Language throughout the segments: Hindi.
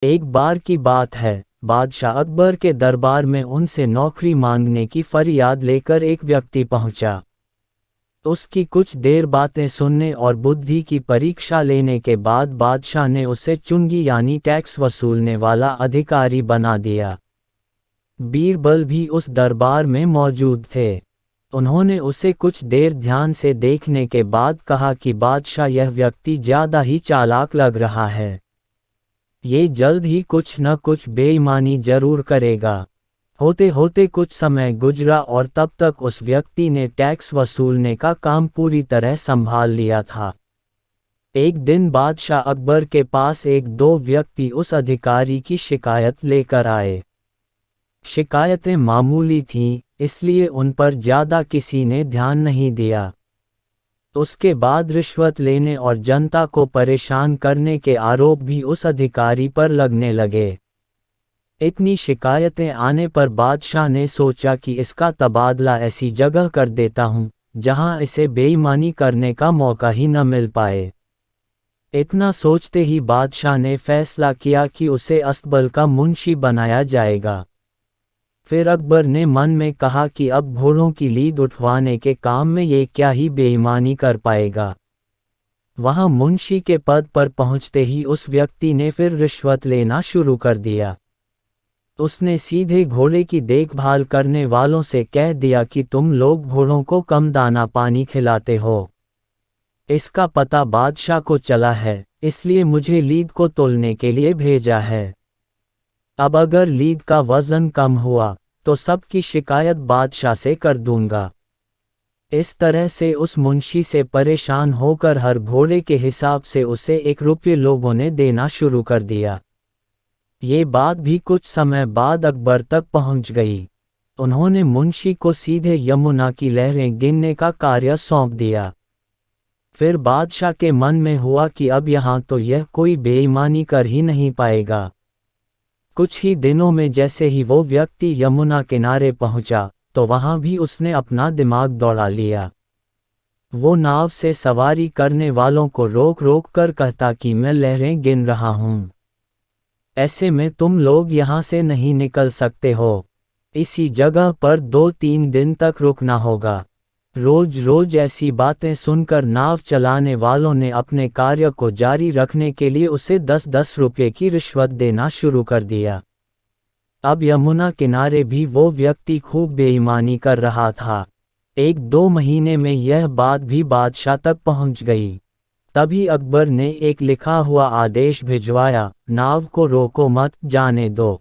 एक बार की बात है, बादशाह अकबर के दरबार में उनसे नौकरी मांगने की फरियाद लेकर एक व्यक्ति पहुंचा। उसकी कुछ देर बातें सुनने और बुद्धि की परीक्षा लेने के बाद बादशाह ने उसे चुंगी यानी टैक्स वसूलने वाला अधिकारी बना दिया। बीरबल भी उस दरबार में मौजूद थे। उन्होंने उसे कुछ देर ध्यान से देखने के बाद कहा कि बादशाह, यह व्यक्ति ज्यादा ही चालाक लग रहा है। ये जल्द ही कुछ न कुछ बेईमानी जरूर करेगा। होते होते कुछ समय गुजरा और तब तक उस व्यक्ति ने टैक्स वसूलने का काम पूरी तरह संभाल लिया था। एक दिन बादशाह अकबर के पास एक दो व्यक्ति उस अधिकारी की शिकायत लेकर आए। शिकायतें मामूली थीं, इसलिए उन पर ज्यादा किसी ने ध्यान नहीं दिया। उसके बाद रिश्वत लेने और जनता को परेशान करने के आरोप भी उस अधिकारी पर लगने लगे। इतनी शिकायतें आने पर बादशाह ने सोचा कि इसका तबादला ऐसी जगह कर देता हूँ जहाँ इसे बेईमानी करने का मौका ही न मिल पाए। इतना सोचते ही बादशाह ने फैसला किया कि उसे अस्तबल का मुंशी बनाया जाएगा। फिर अकबर ने मन में कहा कि अब घोड़ों की लीद उठवाने के काम में ये क्या ही बेईमानी कर पाएगा। वहां मुंशी के पद पर पहुंचते ही उस व्यक्ति ने फिर रिश्वत लेना शुरू कर दिया। उसने सीधे घोड़े की देखभाल करने वालों से कह दिया कि तुम लोग घोड़ों को कम दाना पानी खिलाते हो। इसका पता बादशाह को चला है, इसलिए मुझे लीद को तोलने के लिए भेजा है। अब अगर लीद का वजन कम हुआ तो सबकी शिकायत बादशाह से कर दूंगा। इस तरह से उस मुंशी से परेशान होकर हर घोड़े के हिसाब से उसे 1 रुपये लोगों ने देना शुरू कर दिया। ये बात भी कुछ समय बाद अकबर तक पहुंच गई। उन्होंने मुंशी को सीधे यमुना की लहरें गिनने का कार्य सौंप दिया। फिर बादशाह के मन में हुआ कि अब यहाँ तो यह कोई बेईमानी कर ही नहीं पाएगा। कुछ ही दिनों में जैसे ही वो व्यक्ति यमुना किनारे पहुंचा तो वहां भी उसने अपना दिमाग दौड़ा लिया। वो नाव से सवारी करने वालों को रोक रोक कर कहता कि मैं लहरें गिन रहा हूं, ऐसे में तुम लोग यहां से नहीं निकल सकते हो। इसी जगह पर 2-3 दिन तक रुकना होगा। रोज रोज ऐसी बातें सुनकर नाव चलाने वालों ने अपने कार्य को जारी रखने के लिए उसे 10-10 रुपये की रिश्वत देना शुरू कर दिया। अब यमुना किनारे भी वो व्यक्ति खूब बेईमानी कर रहा था। 1-2 महीने में यह बात भी बादशाह तक पहुंच गई। तभी अकबर ने एक लिखा हुआ आदेश भिजवाया, नाव को रोको मत, जाने दो।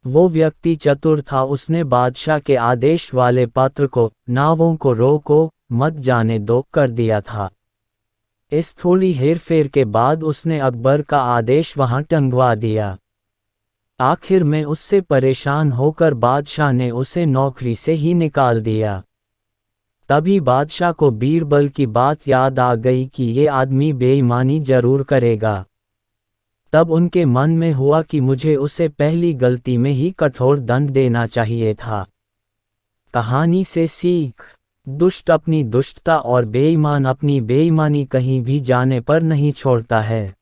वो व्यक्ति चतुर था, उसने बादशाह के आदेश वाले पत्र को नावों को रोको मत जाने दो कर दिया था। इस थोड़ी हेरफेर के बाद उसने अकबर का आदेश वहां टंगवा दिया। आखिर में उससे परेशान होकर बादशाह ने उसे नौकरी से ही निकाल दिया। तभी बादशाह को बीरबल की बात याद आ गई कि ये आदमी बेईमानी जरूर करेगा। तब उनके मन में हुआ कि मुझे उसे पहली गलती में ही कठोर दंड देना चाहिए था। कहानी से सीख, दुष्ट अपनी दुष्टता और बेईमान अपनी बेईमानी कहीं भी जाने पर नहीं छोड़ता है।